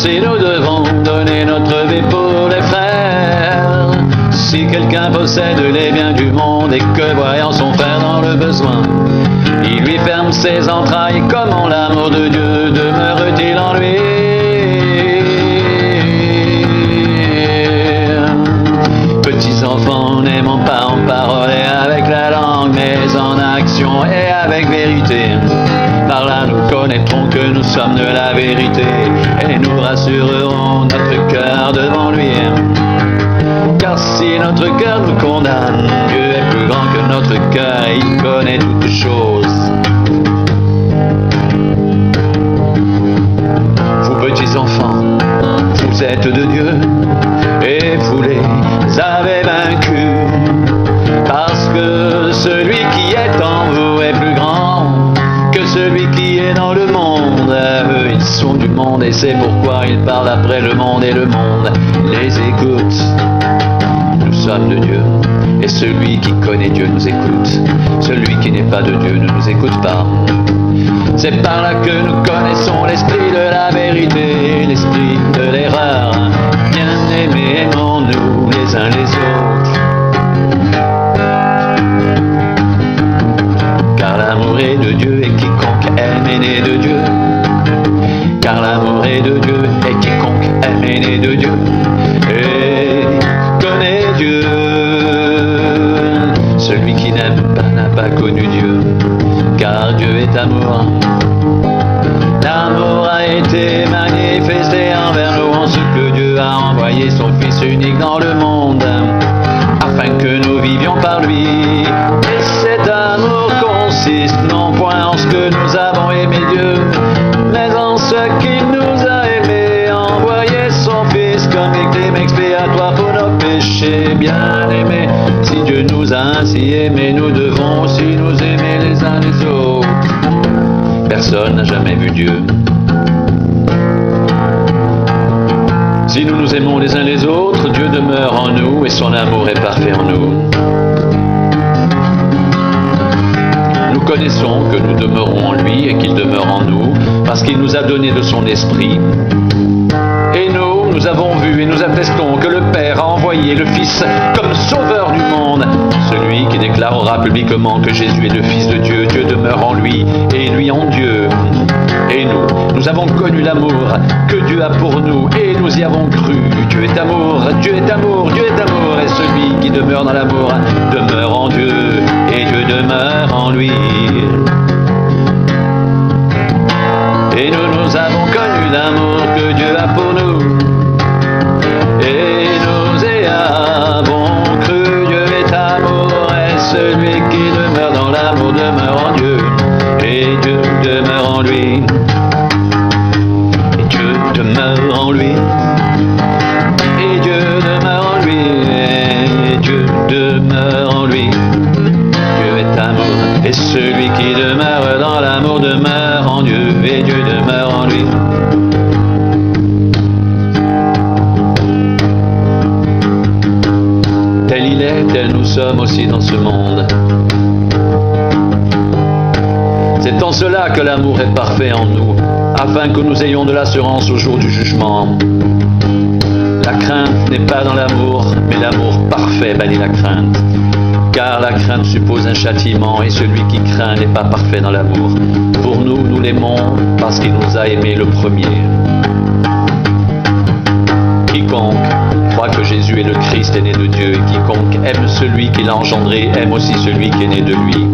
aussi nous devons donner notre vie pour les frères. Si quelqu'un possède les biens du monde et que voyant son frère dans le besoin, il lui ferme ses entrailles, comment l'amour de Dieu demeure-t-il en lui? Petits enfants, n'aimons pas en parole et avec la langue, mais en action et avec vérité. Par là nous connaîtrons que nous sommes de la vérité et nous rassurerons notre cœur devant lui. Car si notre cœur nous condamne, Dieu est plus grand que notre cœur et il connaît toutes choses. Vous petits enfants, vous êtes de Dieu et vous les avez vaincus, parce que celui qui est en vous est plus grand que celui qui est dans le monde. Eux, ils sont du monde et c'est pourquoi ils parlent après le monde et le monde les écoute. Nous sommes de Dieu et celui qui connaît Dieu nous écoute. Celui qui n'est pas de Dieu ne nous écoute pas. C'est par là que nous connaissons l'esprit de la vérité, l'esprit de l'erreur. Bien-aimés, aimons-nous les uns les autres. Car l'amour est de Dieu et quiconque aime est né de Dieu. Car l'amour est de Dieu et quiconque aime est né de Dieu. Et connaît Dieu. Celui qui n'aime pas n'a pas connu Dieu, car Dieu est amour. L'amour a été manifesté envers nous en ce que Dieu a envoyé son Fils unique dans le monde, afin que nous vivions par lui. Et cet amour consiste non point en ce que nous avons aimé Dieu, mais en ce qu'il nous a aimés, envoyé son Fils comme victime expiatoire pour nos péchés. Bien-aimés, si Dieu nous a ainsi aimés, nous devons aussi nous aimer les uns les autres. Personne n'a jamais vu Dieu. Si nous nous aimons les uns les autres, Dieu demeure en nous et son amour est parfait en nous. Nous connaissons que nous demeurons en lui et qu'il demeure en nous, parce qu'il nous a donné de son esprit. Et nous avons vu et nous attestons que le Père a envoyé le Fils comme sauveur du monde, celui qui déclarera publiquement que Jésus est le Fils de Dieu. Dieu demeure en lui et lui en Dieu. Et nous avons connu l'amour que Dieu a pour nous et nous y avons cru. Dieu est amour, Dieu est amour, Dieu est amour, et celui qui demeure dans l'amour demeure en Dieu et Dieu demeure en lui. Et nous avons connu l'amour que Dieu a pour nous. Et nous y avons cru. Dieu est amour et celui qui demeure dans l'amour demeure en Dieu et Dieu demeure en lui. Et Dieu demeure en lui. Et Dieu demeure en lui. Et Dieu demeure en lui. Dieu est amour et celui qui demeure dans l'amour demeure en Dieu et Dieu demeure en lui. Tel il est, tel nous sommes aussi dans ce monde. C'est en cela que l'amour est parfait en nous, afin que nous ayons de l'assurance au jour du jugement. La crainte n'est pas dans l'amour, mais l'amour parfait bannit la crainte. Car la crainte suppose un châtiment, et celui qui craint n'est pas parfait dans l'amour. Pour nous, nous l'aimons parce qu'il nous a aimés le premier. Quiconque croit que Jésus est le Christ est né de Dieu, et quiconque aime celui qui l'a engendré aime aussi celui qui est né de lui.